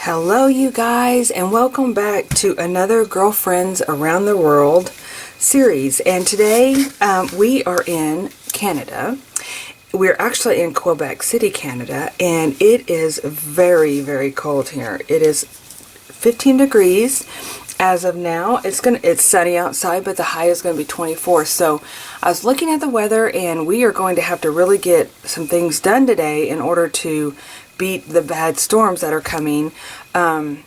Hello you guys, and welcome back to another Girlfriends Around the World series. And today we are in Canada. We're actually in Quebec City, Canada, and it is very, very cold here. It is 15 degrees as of now. It's sunny outside, but the high is going to be 24. So I was looking at the weather, and we are going to have to really get some things done today in order to beat the bad storms that are coming. I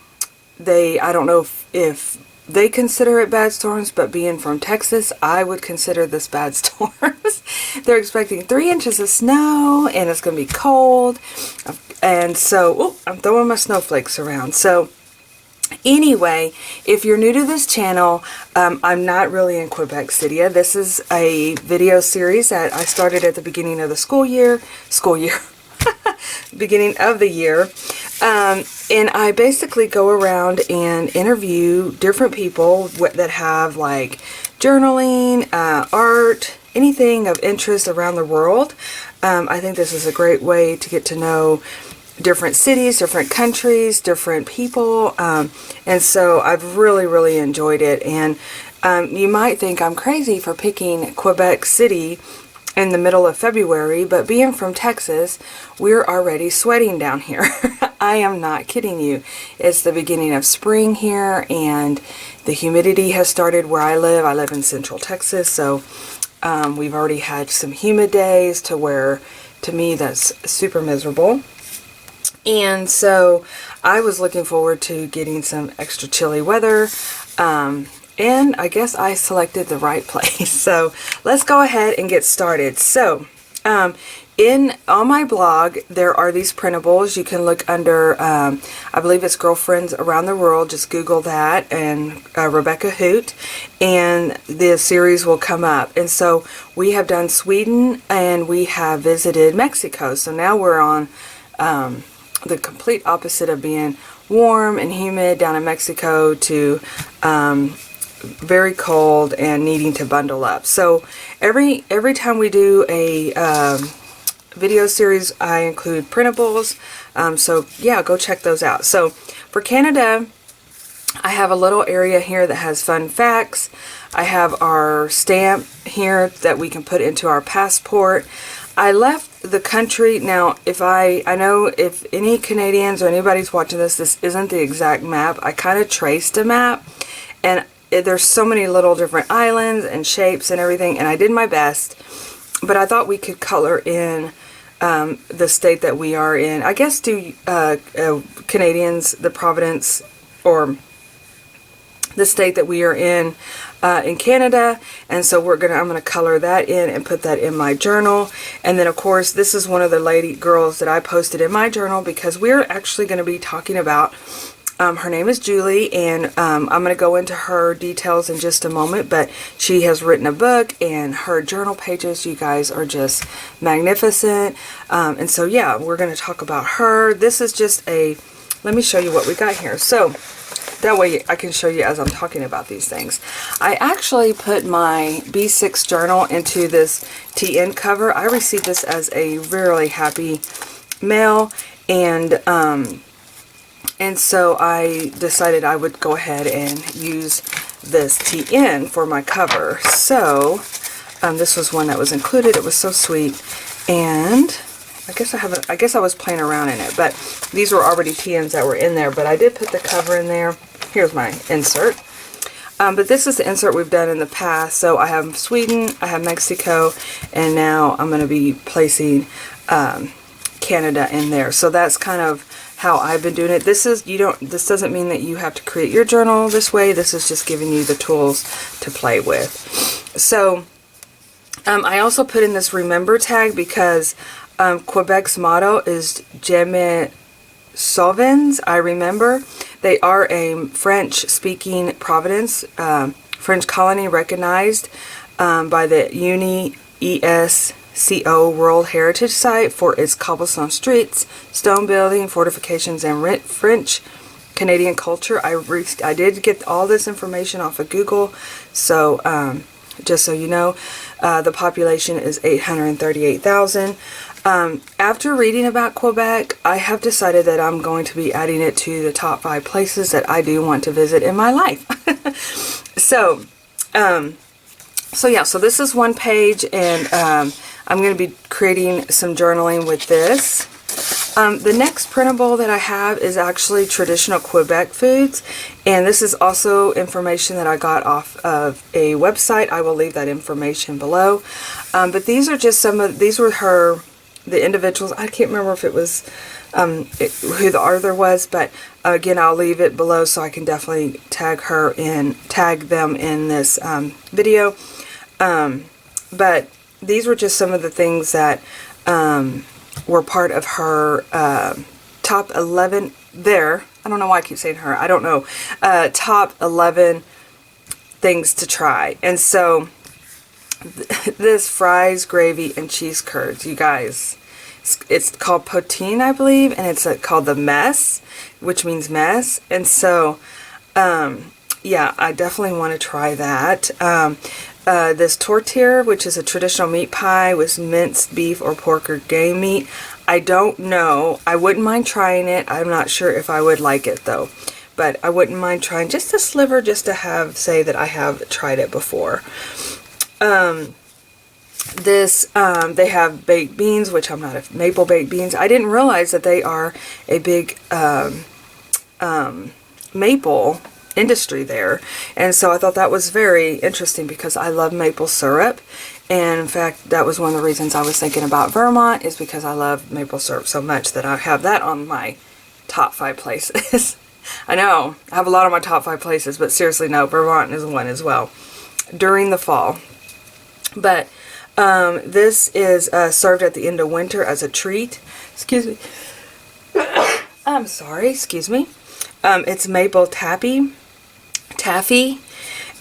don't know if they consider it bad storms, but being from Texas, I would consider this bad storms. They're expecting 3 inches of snow, and it's going to be cold. And so, I'm throwing my snowflakes around. So anyway, if you're new to this channel, I'm not really in Quebec City. This is a video series that I started at the beginning of the school year, beginning of the year. And I basically go around and interview different people that have like journaling, art, anything of interest around the world. I think this is a great way to get to know different cities, different countries, different people. And so I've really, really enjoyed it. And you might think I'm crazy for picking Quebec City in the middle of February, but being from Texas, we're already sweating down here. I am not kidding you. It's the beginning of spring here, and the humidity has started where I live. I live in Central Texas, so we've already had some humid days to where, to me, that's super miserable. And so I was looking forward to getting some extra chilly weather. And I guess I selected the right place. So let's go ahead and get started. So on my blog, there are these printables. You can look under, I believe it's Girlfriends Around the World. Just Google that and Rebecca Hoot, and the series will come up. And so we have done Sweden, and we have visited Mexico. So now we're on the complete opposite of being warm and humid down in Mexico to very cold and needing to bundle up. So every time we do a video series, I include printables. So yeah, go check those out. So for Canada, I have a little area here that has fun facts. I have our stamp here that we can put into our passport. I left the country. Now, I know if any Canadians or anybody's watching this isn't the exact map. I kind of traced a map, and there's so many little different islands and shapes and everything, and I did my best, but I thought we could color in the state that we are in. I guess do Canadians, the province or the state that we are in Canada. And so I'm gonna color that in and put that in my journal. And then of course this is one of the girls that I posted in my journal, because we're actually going to be talking about her name is Julie, and I'm going to go into her details in just a moment, but she has written a book, and her journal pages, you guys, are just magnificent. And so yeah, we're going to talk about her. This is just let me show you what we got here. So that way I can show you as I'm talking about these things. I actually put my B6 journal into this TN cover. I received this as a really happy mail, and so I decided I would go ahead and use this TN for my cover. So this was one that was included. It was so sweet, and I guess I was playing around in it, but these were already TNs that were in there. But I did put the cover in there. Here's my insert. But this is the insert we've done in the past. So I have Sweden, I have Mexico, and now I'm going to be placing Canada in there. So that's kind of how I've been doing it. This doesn't mean that you have to create your journal this way. This is just giving you the tools to play with. So I also put in this remember tag because Quebec's motto is Jamais Sauvons, I remember. They are a French-speaking province, French colony recognized by the UNESCO World Heritage Site for its cobblestone streets, stone building, fortifications, and French Canadian culture. I did get all this information off of Google, so just so you know, the population is 838,000. After reading about Quebec, I have decided that I'm going to be adding it to the top 5 places that I do want to visit in my life. So yeah, so this is one page, and I'm going to be creating some journaling with this. The next printable that I have is actually traditional Quebec foods, and this is also information that I got off of a website. I will leave that information below. But these are just these were the individuals. I can't remember if it was who the author was, but again, I'll leave it below so I can definitely tag them in this video. But these were just some of the things that were part of her top 11 there. I don't know why I keep saying her. I don't know. Top 11 things to try. And so this fries, gravy, and cheese curds, you guys. It's called poutine, I believe, and it's called the mess, which means mess. And so, yeah, I definitely want to try that. This tortilla, which is a traditional meat pie with minced beef or pork or game meat. I don't know. I wouldn't mind trying it. I'm not sure if I would like it though. But I wouldn't mind trying just a sliver just to say that I have tried it before. They have baked beans, which I'm not a maple baked beans. I didn't realize that they are a big maple industry there, and so I thought that was very interesting because I love maple syrup, and in fact that was one of the reasons I was thinking about Vermont, is because I love maple syrup so much that I have that on my top 5 places. I know I have a lot on my top 5 places, but seriously, no, Vermont is one as well during the fall. But this is served at the end of winter as a treat. Excuse me. I'm sorry, excuse me. It's maple taffy.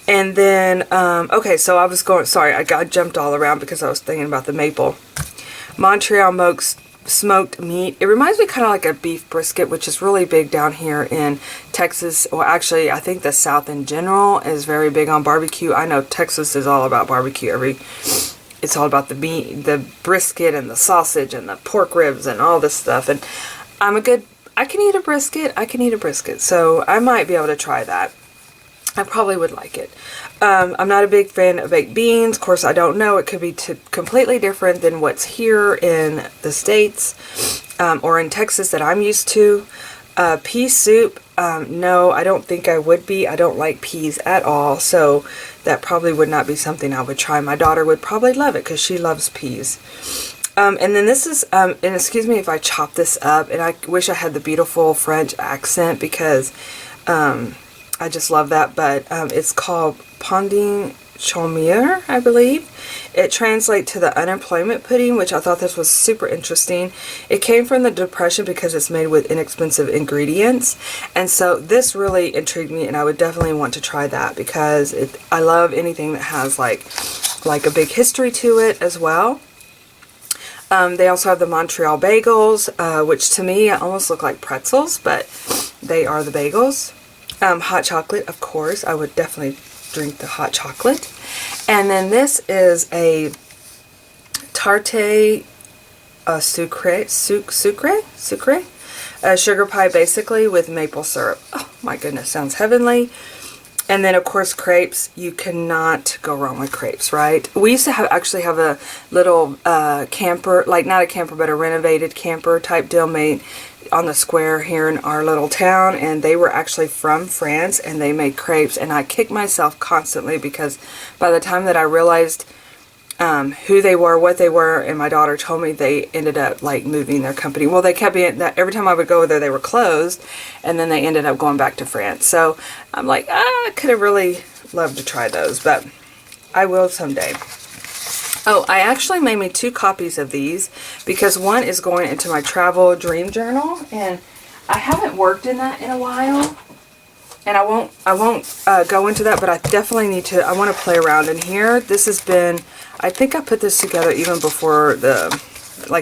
And then, okay, so I was sorry, I got jumped all around because I was thinking about the maple. Montreal smoked meat. It reminds me kind of like a beef brisket, which is really big down here in Texas. Well, actually, I think the South in general is very big on barbecue. I know Texas is all about barbecue. It's all about the meat, the brisket and the sausage and the pork ribs and all this stuff. And I can eat a brisket. So I might be able to try that. I probably would like it. I'm not a big fan of baked beans. Of course, I don't know. It could be completely different than what's here in the States or in Texas that I'm used to. Pea soup, no, I don't think I would be. I don't like peas at all, so that probably would not be something I would try. My daughter would probably love it because she loves peas. And then this is, and excuse me if I chop this up, and I wish I had the beautiful French accent because I just love that, but it's called Ponding Chaumière, I believe. It translates to the unemployment pudding, which I thought this was super interesting. It came from the Depression because it's made with inexpensive ingredients, and so this really intrigued me, and I would definitely want to try that because I love anything that has like a big history to it as well. They also have the Montreal bagels, which to me almost look like pretzels, but they are the bagels. Hot chocolate, of course. I would definitely drink the hot chocolate. And then this is a tarte sucre, sugar pie basically with maple syrup. Oh my goodness, sounds heavenly. And then of course crepes. You cannot go wrong with crepes, right? We used to actually have a little camper, like not a camper but a renovated camper type deal made on the square here in our little town, and they were actually from France, and they made crepes, and I kicked myself constantly because by the time that I realized who they were, what they were, and my daughter told me, they ended up like moving their company. Well, they kept being that every time I would go there they were closed, and then they ended up going back to France. So I'm like, I could have really loved to try those, but I will someday. Oh, I actually made me 2 copies of these because one is going into my travel dream journal, and I haven't worked in that in a while, and I won't go into that, but I definitely need to. I want to play around in here. This has been, I think I put this together even before the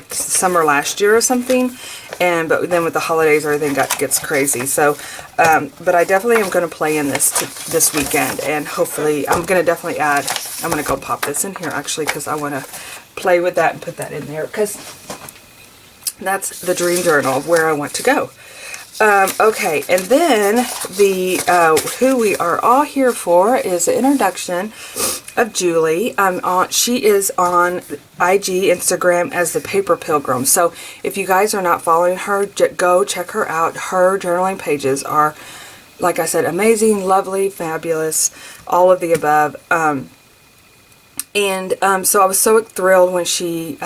summer last year or something, but then with the holidays everything gets crazy. So but I definitely am going to play in this weekend, and hopefully I'm going to definitely I'm going to go pop this in here actually because I want to play with that and put that in there because That's the dream journal of where I want to go. Okay, and then the who we are all here for is the introduction of Julie. She is on IG, Instagram as ThePaperPilgram. So if you guys are not following her, go check her out. Her journaling pages are, like I said, amazing, lovely, fabulous, all of the above. So I was so thrilled when she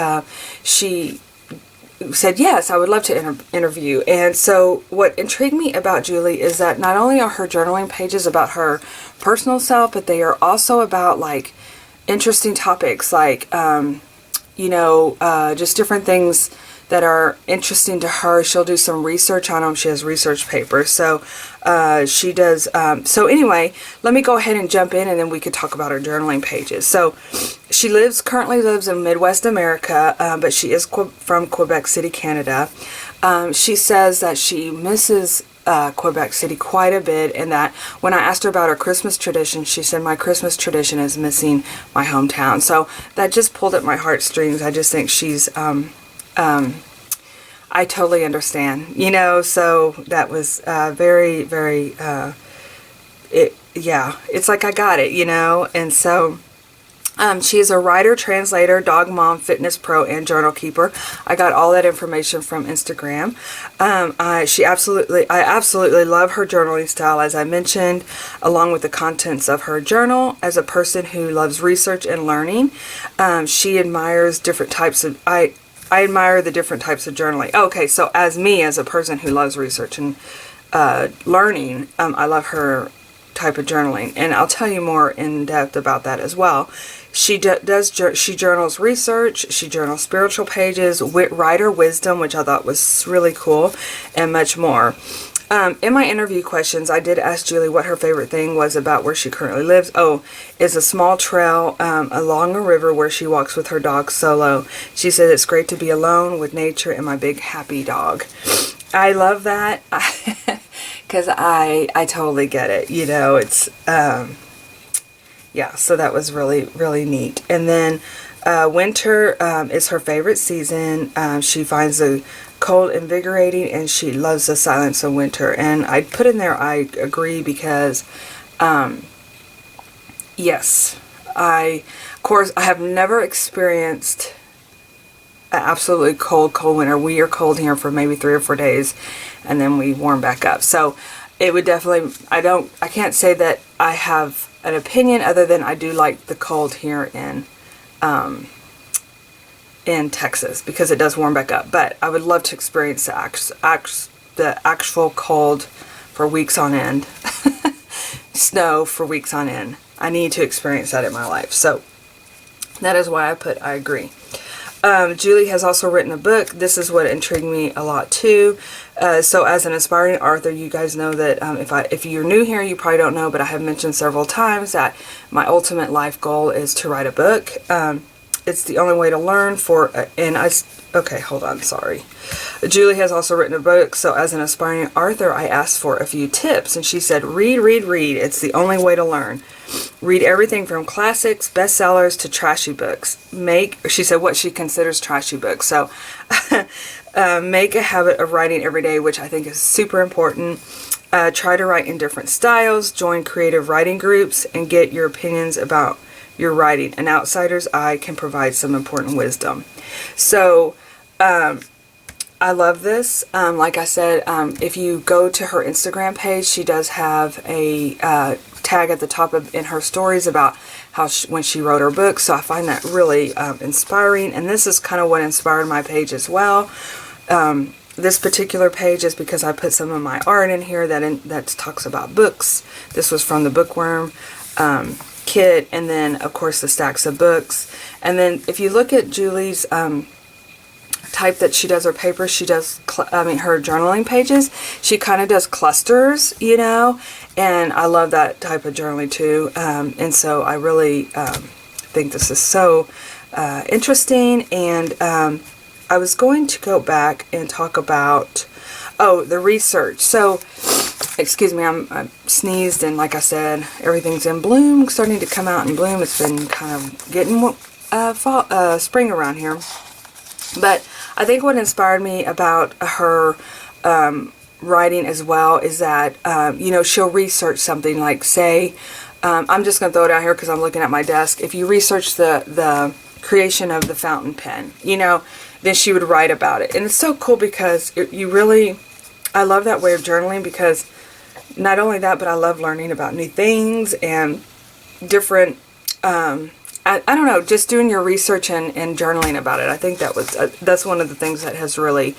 said, yes, I would love to interview. And so what intrigued me about Julie is that not only are her journaling pages about her personal self, but they are also about like interesting topics, like, just different things that are interesting to her. She'll do some research on them. She has research papers. So she does. So anyway, let me go ahead and jump in, and then we could talk about her journaling pages. So she currently lives in Midwest America, but she is from Quebec City, Canada. She says that she misses Quebec City quite a bit, and that when I asked her about her Christmas tradition, she said, my Christmas tradition is missing my hometown. So that just pulled at my heartstrings. I just think she's I totally understand, so that was very, very, it's like I got it, and so she is a writer, translator, dog mom, fitness pro, and journal keeper. I got all that information from Instagram. I absolutely love her journaling style, as I mentioned, along with the contents of her journal. As a person who loves research and learning, she admires different types of, I admire the different types of journaling. Okay, so as a person who loves research and learning, I love her type of journaling, and I'll tell you more in depth about that as well. She journals research, she journals spiritual pages, writer wisdom, which I thought was really cool, and much more. In my interview questions, I did ask Julie what her favorite thing was about where she currently lives. Is a small trail along a river where she walks with her dog solo. She said it's great to be alone with nature and my big happy dog. I love that because I totally get it. It's so that was really, really neat. And then winter is her favorite season. She finds the cold invigorating, and she loves the silence of winter. And I put in there, I agree, because yes, of course I have never experienced an absolutely cold winter. We are cold here for maybe 3 or 4 days, and then we warm back up. So it would definitely, I can't say that I have an opinion other than I do like the cold here in Texas, because it does warm back up. But I would love to experience the actual cold for weeks on end. Snow for weeks on end. I need to experience that in my life. So that is why I agree. Julie has also written a book. This is what intrigued me a lot too. So as an aspiring author, you guys know that if you're new here, you probably don't know, but I have mentioned several times that my ultimate life goal is to write a book. It's the only way to learn okay, hold on, sorry. Julie has also written a book, so as an aspiring author, I asked for a few tips, and she said, read. It's the only way to learn. Read everything from classics, bestsellers, to trashy books. She said what she considers trashy books. So make a habit of writing every day, which I think is super important. Try to write in different styles, join creative writing groups, and get your opinions about your writing. An outsider's eye can provide some important wisdom. So I love this. Like I said, if you go to her Instagram page, she does have a tag at the top in her stories about how when she wrote her book. So I find that really inspiring, and this is kind of what inspired my page as well. This particular page is because I put some of my art in here that talks about books. This was from the Bookworm kit, and then of course the stacks of books. And then if you look at Julie's type that she does her papers, she does her journaling pages, she kind of does clusters, and I love that type of journaling too. And so I really think this is so interesting. And I was going to go back and talk about the research. So excuse me, I'm sneezed, and like I said, everything's in bloom, starting to come out in bloom. It's been kind of getting spring around here. But I think what inspired me about her writing as well is that, you know, she'll research something like, say, I'm just going to throw it out here because I'm looking at my desk. If you research the creation of the fountain pen, you know, then she would write about it. And it's so cool because I love that way of journaling, because not only that, but I love learning about new things and different, I don't know, just doing your research and journaling about it. I think that's one of the things that has really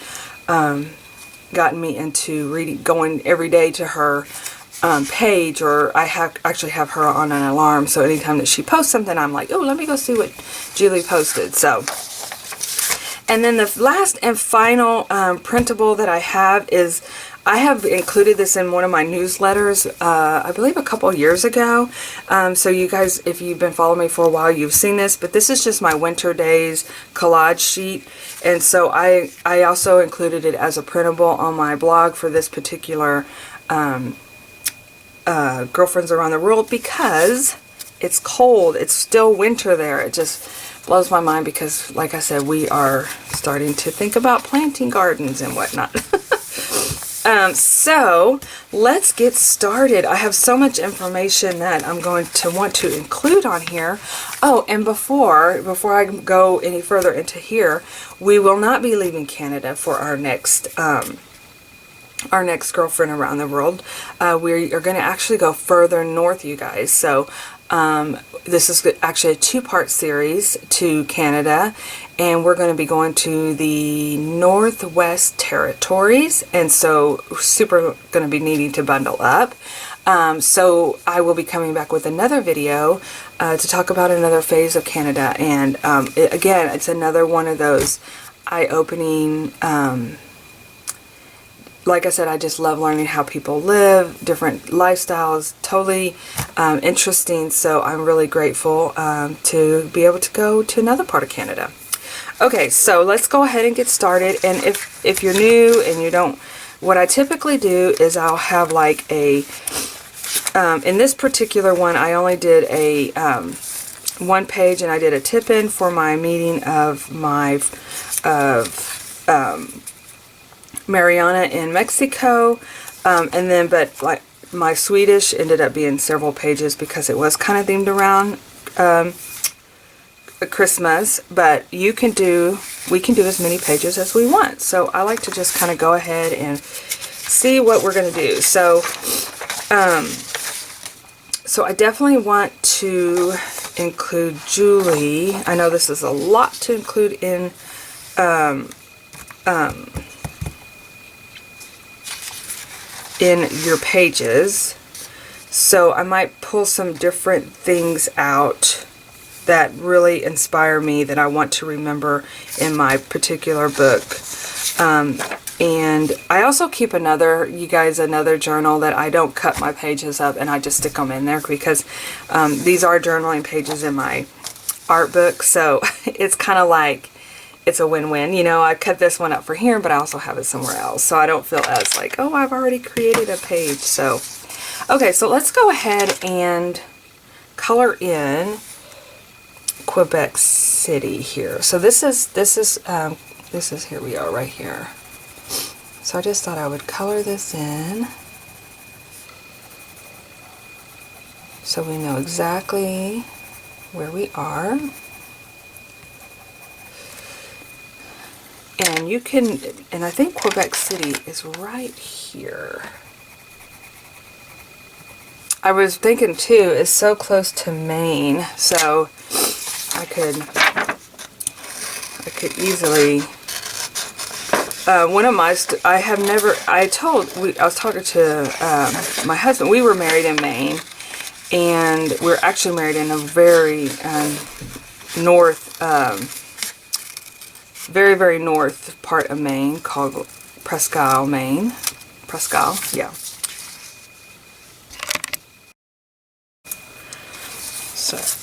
gotten me into reading, going every day to her page, or I actually have her on an alarm, so anytime that she posts something, I'm like, oh, let me go see what Julie posted. So, and then the last and final printable that I have is, I have included this in one of my newsletters, I believe a couple years ago. So you guys, if you've been following me for a while, you've seen this, but this is just my winter days collage sheet. And so I also included it as a printable on my blog for this particular Girlfriends Around the World, because it's cold. It's still winter there. It just blows my mind because, like I said, we are starting to think about planting gardens and whatnot. So let's get started. I have so much information that I'm going to want to include on here. Oh, and before I go any further into here, we will not be leaving Canada for our next Girlfriend Around the World. We are going to actually go further north, you guys. So this is actually a two-part series to Canada, and we're going to be going to the Northwest Territories, and so super going to be needing to bundle up. So I will be coming back with another video to talk about another phase of Canada, and again, it's another one of those eye-opening, like I said, I just love learning how people live, different lifestyles, totally interesting. So I'm really grateful to be able to go to another part of Canada. Okay, so let's go ahead and get started. And if you're new and you don't, what I typically do is I'll have like a, in this particular one, I only did a one page, and I did a tip-in for my meeting of Mariana in Mexico, and then, but like my Swedish ended up being several pages because it was kind of themed around Christmas, but we can do as many pages as we want. So I like to just kind of go ahead and see what we're going to do. So, so I definitely want to include Julie. I know this is a lot to include in, in your pages, so I might pull some different things out that really inspire me that I want to remember in my particular book. And I also keep another journal that I don't cut my pages up and I just stick them in there, because these are journaling pages in my art book, so it's kind of like, it's a win-win. You know, I cut this one up for here, but I also have it somewhere else. So I don't feel as like, oh, I've already created a page. So, okay, so let's go ahead and color in Quebec City here. So this is, here we are right here. So I just thought I would color this in so we know exactly where we are. And you can, and I think Quebec City is right here. I was thinking too, it's so close to Maine, so I could easily, one of my, I was talking to my husband, we were married in Maine, and we're actually married in a very very, very north part of Maine called Presque, Maine. Presque, yeah.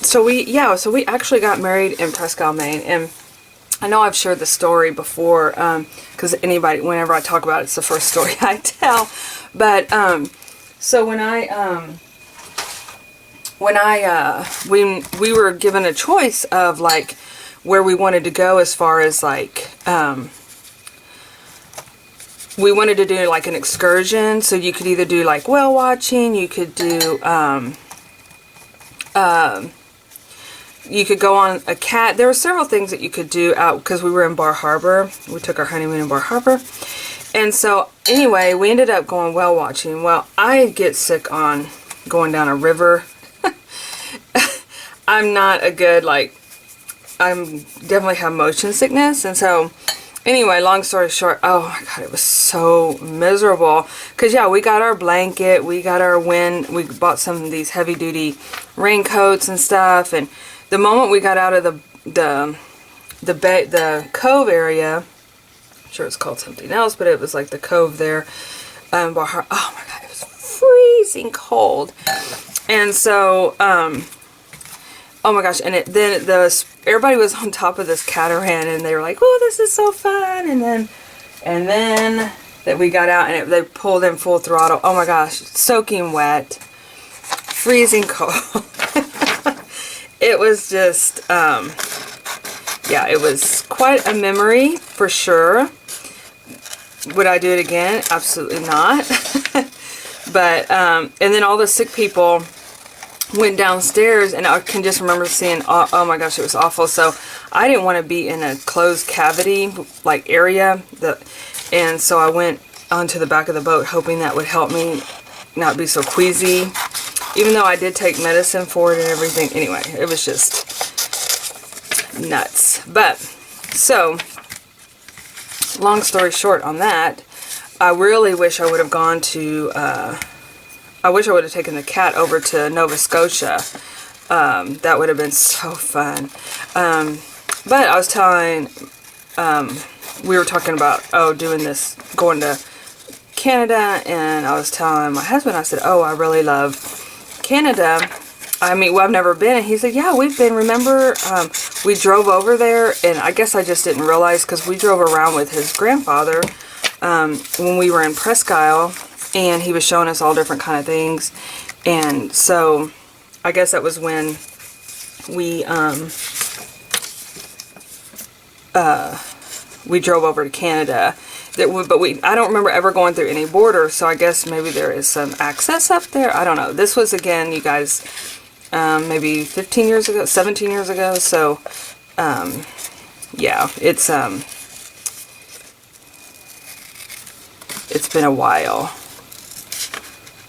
So we actually got married in Presque, Maine, and I know I've shared the story before, because whenever I talk about it, it's the first story I tell. But so we were given a choice of like where we wanted to go as far as like we wanted to do like an excursion, so you could either do like whale watching, you could do you could go on a cat. There were several things that you could do out because we were in Bar Harbor. We took our honeymoon in Bar Harbor. And so anyway, we ended up going whale watching. Well, I get sick on going down a river. I'm not a good, like, I'm definitely have motion sickness. And so anyway, long story short, oh my God, it was so miserable. Because yeah, we got our blanket, we got our wind, we bought some of these heavy duty raincoats and stuff. And the moment we got out of the cove area, I'm sure it's called something else, but it was like the cove there. Oh my God, it was freezing cold. And so, oh my gosh, and then everybody was on top of this catamaran, and they were like, "Oh, this is so fun!" And then that we got out, and they pulled in full throttle. Oh my gosh, soaking wet, freezing cold. It was just, yeah, it was quite a memory for sure. Would I do it again? Absolutely not. But and then all the sick people went downstairs, and I can just remember seeing, oh my gosh, it was awful. So I didn't want to be in a closed cavity like area, and so I went onto the back of the boat hoping that would help me not be so queasy, even though I did take medicine for it and everything. Anyway, it was just nuts. But so long story short on that, I really wish I would have gone to I wish I would have taken the cat over to Nova Scotia. That would have been so fun. But I was telling, we were talking about, doing this, going to Canada, and I was telling my husband, I said, oh, I really love Canada. I mean, well, I've never been. And he said, yeah, we've been. Remember, we drove over there, and I guess I just didn't realize, because we drove around with his grandfather when we were in Presque Isle, and he was showing us all different kind of things. And so I guess that was when we drove over to Canada. But I don't remember ever going through any border, so I guess maybe there is some access up there. I don't know. This was, again, you guys, maybe 15 years ago, 17 years ago. So, yeah, it's been a while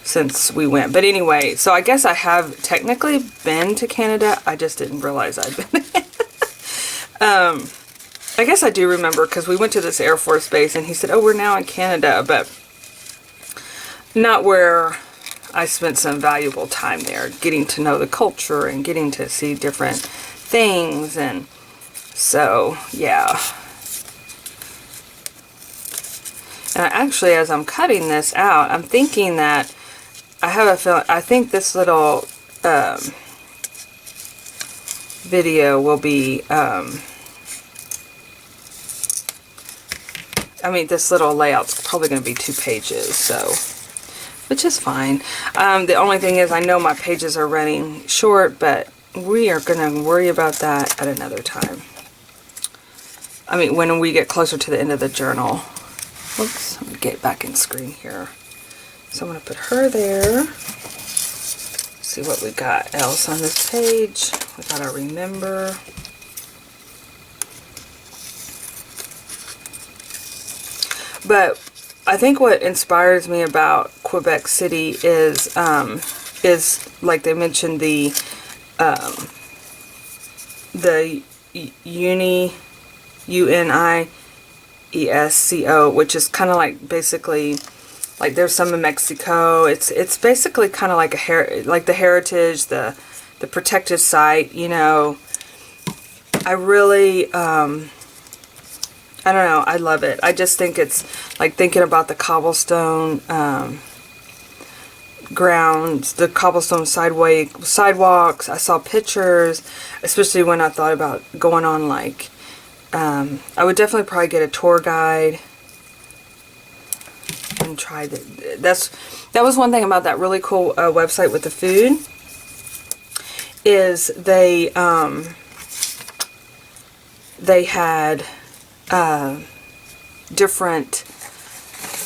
since we went. But anyway, so I guess I have technically been to Canada. I just didn't realize I'd been there. I guess I do remember, because we went to this Air Force base, and he said, oh, we're now in Canada, but not where I spent some valuable time there, getting to know the culture and getting to see different things. And so, yeah. And actually, as I'm cutting this out, I'm thinking that I have a feeling, I think this little video will be, I mean, this little layout's probably going to be 2 pages, so, which is fine. The only thing is, I know my pages are running short, but we are going to worry about that at another time. I mean, when we get closer to the end of the journal. Whoops, let me get back in screen here. So I'm going to put her there. See what we got else on this page. We got our remember. But I think what inspires me about Quebec City is like they mentioned, the UNIESCO, which is kind of like basically, like there's some in Mexico. It's basically kind of like like the heritage, the protected site. You know, I really. I don't know, I love it. I just think it's like thinking about the cobblestone grounds, the cobblestone sidewalks. I saw pictures, especially when I thought about going on, like, I would definitely probably get a tour guide and try that was one thing about that really cool website with the food, is they had different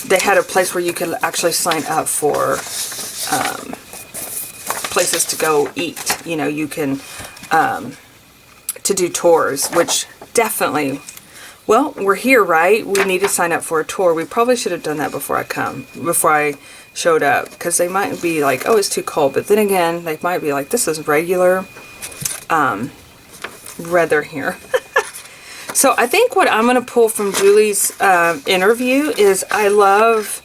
they had a place where you could actually sign up for places to go eat. You know, you can, to do tours, which definitely, well, we're here, right? We need to sign up for a tour. We probably should have done that before I showed up, because they might be like, oh, it's too cold. But then again, they might be like, this is regular weather here. So I think what I'm going to pull from Julie's interview is I love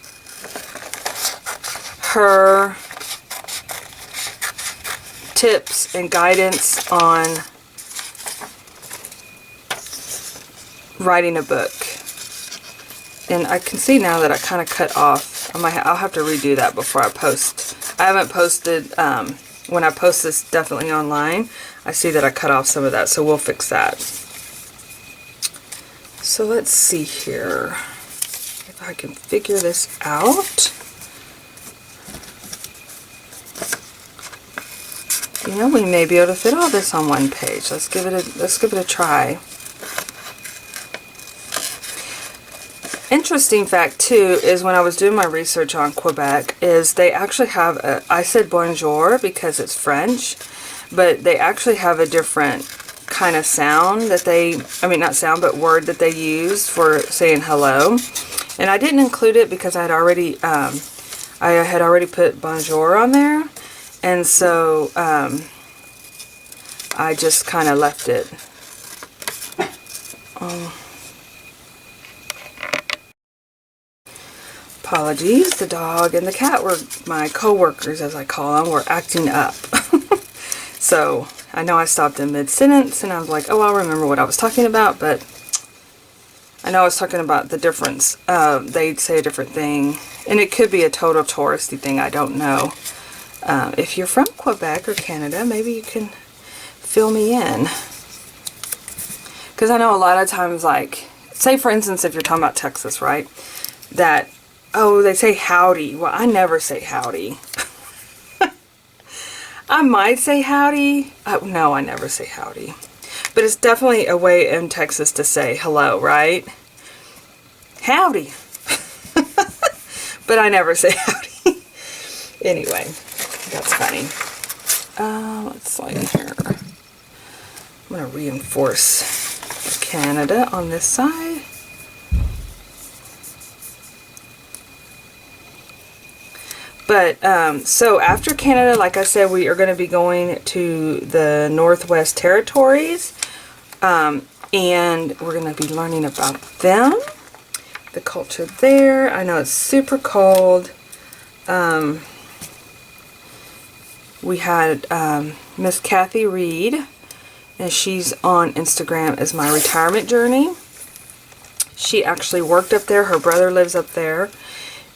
her tips and guidance on writing a book. And I can see now that I kind of cut off. I'll have to redo that before I post. I haven't posted, when I post this definitely online, I see that I cut off some of that, so we'll fix that. So let's see here if I can figure this out. You know, we may be able to fit all this on one page. Let's give it a try. Interesting fact too is when I was doing my research on Quebec is they actually have I said bonjour because it's French, but they actually have a different kind of sound that not sound, but word that they use for saying hello. And I didn't include it because I had already put bonjour on there. And so I just kind of left it. Apologies, the dog and the cat were my co-workers, as I call them, were acting up. So I know I stopped in mid-sentence and I was like, oh, I'll remember what I was talking about, but I know I was talking about the difference. They'd say a different thing, and it could be a total touristy thing, I don't know. If you're from Quebec or Canada, maybe you can fill me in. Because I know a lot of times, like, say for instance, if you're talking about Texas, right? That, oh, they say howdy. Well, I never say howdy. I might say howdy. No, I never say howdy. But it's definitely a way in Texas to say hello, right? Howdy. But I never say howdy. Anyway, that's funny. Let's see here. I'm going to reinforce Canada on this side. But, so after Canada, like I said, we are going to be going to the Northwest Territories, and we're going to be learning about them, the culture there. I know it's super cold. We had Miss Kathy Reed, and she's on Instagram as My Retirement Journey. She actually worked up there. Her brother lives up there,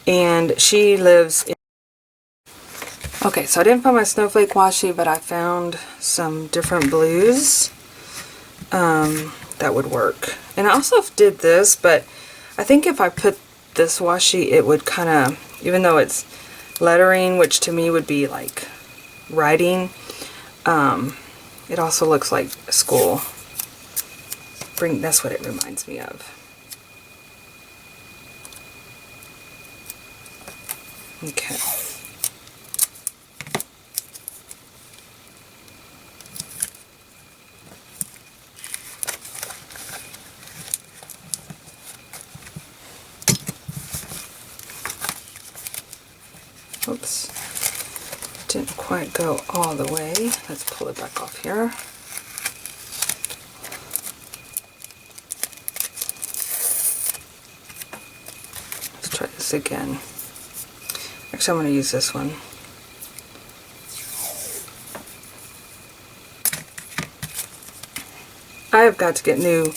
and she lives in... Okay, so I didn't find my snowflake washi, but I found some different blues that would work. And I also did this, but I think if I put this washi, it would kind of, even though it's lettering, which to me would be like writing, it also looks like school. That's what it reminds me of. Okay. Oops, didn't quite go all the way. Let's pull it back off here. Let's try this again. Actually, I'm going to use this one. I have got to get new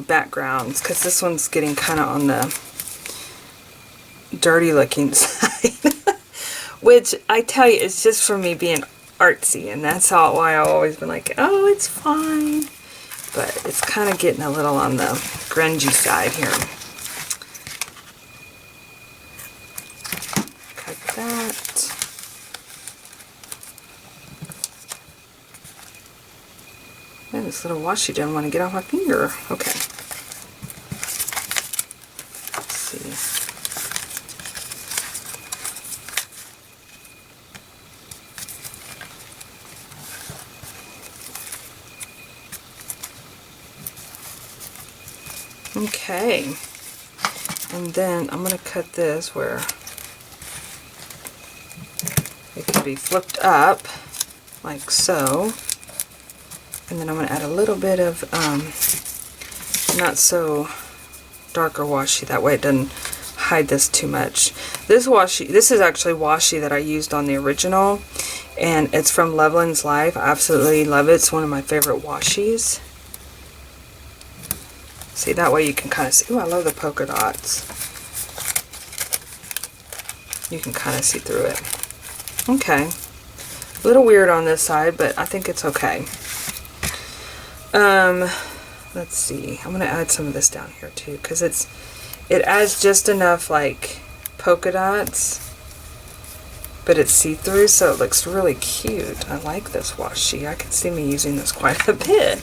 backgrounds, because this one's getting kind of on the dirty looking side. Which I tell you, it's just for me being artsy, and that's why I've always been like, oh, it's fine. But it's kind of getting a little on the grungy side here. Cut that. Man, this little washi didn't want to get off my finger. Okay. Okay, and then I'm going to cut this where it can be flipped up, like so. And then I'm going to add a little bit of not so darker washi, that way it doesn't hide this too much. This washi, this is actually washi that I used on the original, and it's from Loveland's Life. I absolutely love it. It's one of my favorite washis. See, that way you can kind of see. Ooh, I love the polka dots. You can kind of see through it. Okay. A little weird on this side, but I think it's okay. Let's see. I'm going to add some of this down here too, because it adds just enough like polka dots, but it's see-through, so it looks really cute. I like this washi. I can see me using this quite a bit.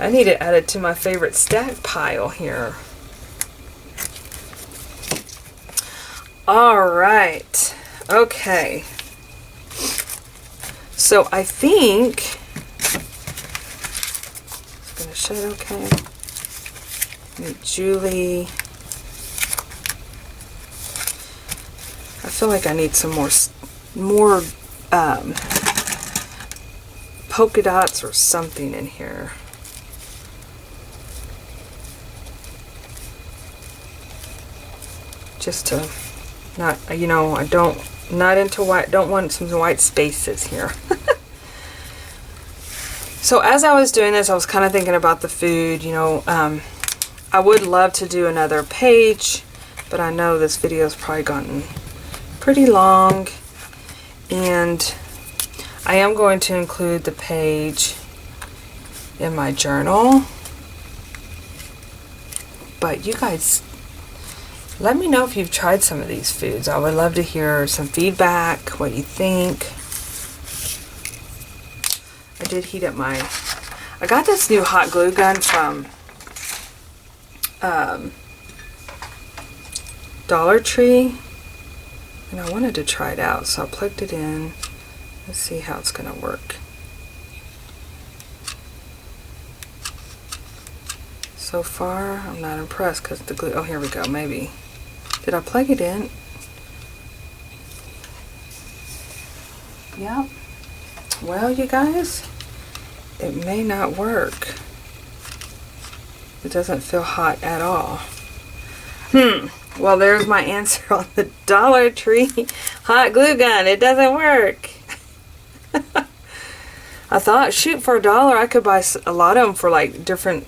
I need to add it to my favorite stack pile here. All right. Okay. So I think it's going to shade okay. Meet Julie. I feel like I need some more polka dots or something in here. Just to not, you know, not into white, don't want some white spaces here. So as I was doing this, I was kind of thinking about the food, you know. I would love to do another page, but I know this video's probably gotten pretty long, and I am going to include the page in my journal. But you guys, let me know if you've tried some of these foods. I would love to hear some feedback, what you think. I did heat up I got this new hot glue gun from Dollar Tree, and I wanted to try it out, so I plugged it in. Let's see how it's going to work. So far, I'm not impressed because the glue, oh, here we go, maybe. Did I plug it in? Yeah. Well, you guys, it may not work. It doesn't feel hot at all. Well, there's my answer on the Dollar Tree hot glue gun. It doesn't work. I thought, shoot, for $1 I could buy a lot of them for like different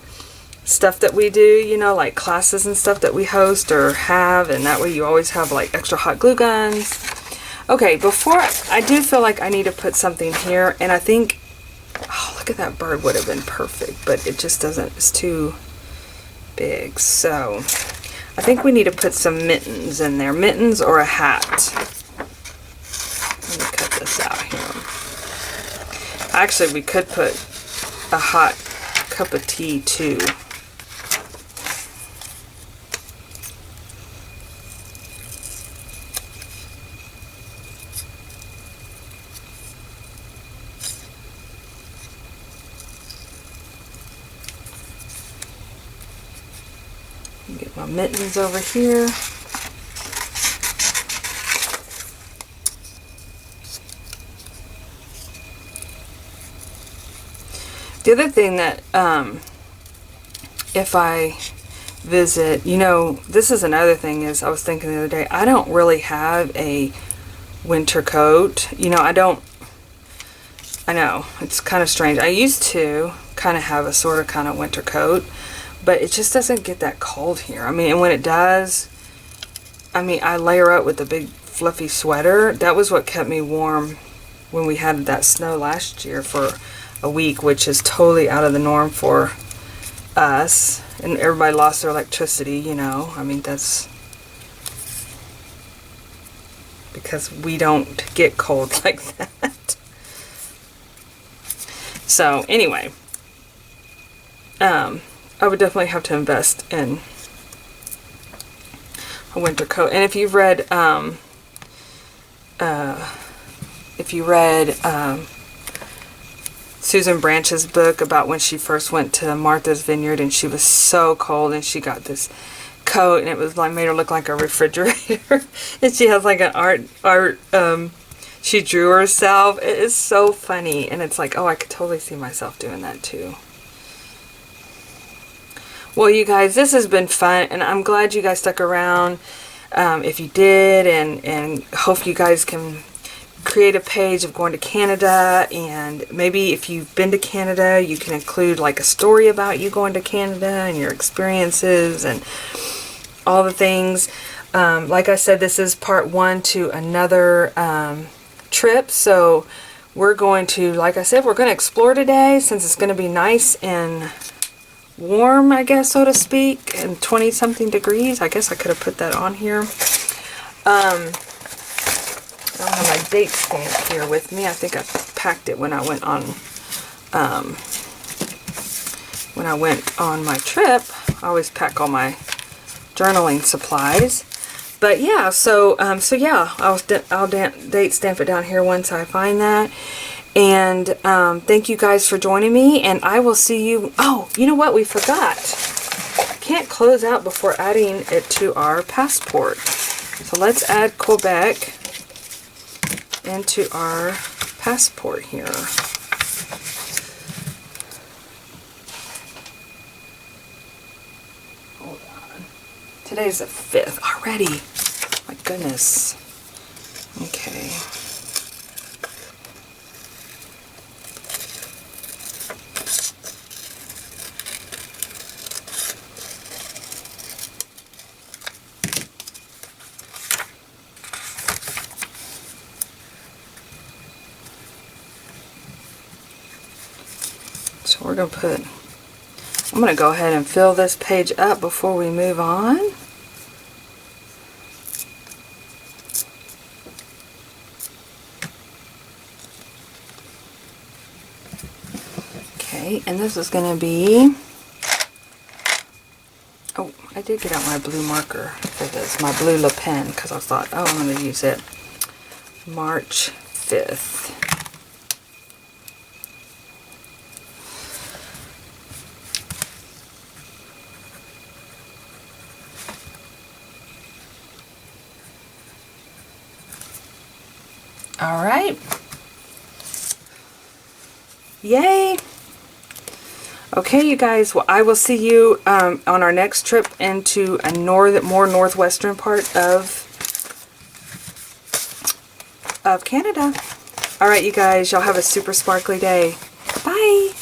stuff that we do, you know, like classes and stuff that we host or have, and that way you always have like extra hot glue guns. Okay, before I do feel like I need to put something here, and I think, oh, look at that bird, would have been perfect, but it just doesn't, it's too big. So I think we need to put some mittens in there, mittens or a hat. Let me cut this out here. Actually, we could put a hot cup of tea too. Get my mittens over here. The other thing that, if I visit, you know, this is another thing, is I was thinking the other day, I don't really have a winter coat. You know, I know, it's kind of strange. I used to kind of have a sort of kind of winter coat, but it just doesn't get that cold here. I mean, and when it does, I mean, I layer up with a big fluffy sweater. That was what kept me warm when we had that snow last year for a week, which is totally out of the norm for us. And everybody lost their electricity, you know. I mean, that's because we don't get cold like that. So, anyway. I would definitely have to invest in a winter coat. And if you've read, Susan Branch's book about when she first went to Martha's Vineyard and she was so cold and she got this coat and it was like made her look like a refrigerator. And she has like an art she drew herself. It is so funny, and it's like, oh, I could totally see myself doing that too. Well, you guys, this has been fun, and I'm glad you guys stuck around. If you did, and hope you guys can create a page of going to Canada, and maybe if you've been to Canada, you can include like a story about you going to Canada and your experiences and all the things. Like I said, this is part 1 to another trip, so we're going to, like I said, we're going to explore today since it's going to be nice and warm, I guess, so to speak, and 20 something degrees. I guess I could have put that on here. I don't have my date stamp here with me. I think I packed it when I went on my trip. I always pack all my journaling supplies. But yeah, so yeah, I'll date stamp it down here once I find that. And thank you guys for joining me, and I will see you. Oh, you know what? We forgot. Can't close out before adding it to our passport. So let's add Quebec into our passport here. Hold on. Today's the 5th already. My goodness. Okay. So we're going to I'm going to go ahead and fill this page up before we move on. Okay, and this is going to be, oh, I did get out my blue marker for this, my blue Le Pen, because I thought, oh, I'm going to use it. March 5th. All right. Yay. Okay, you guys, well, I will see you on our next trip into a more northwestern part of Canada. All right, you guys, y'all have a super sparkly day. Bye.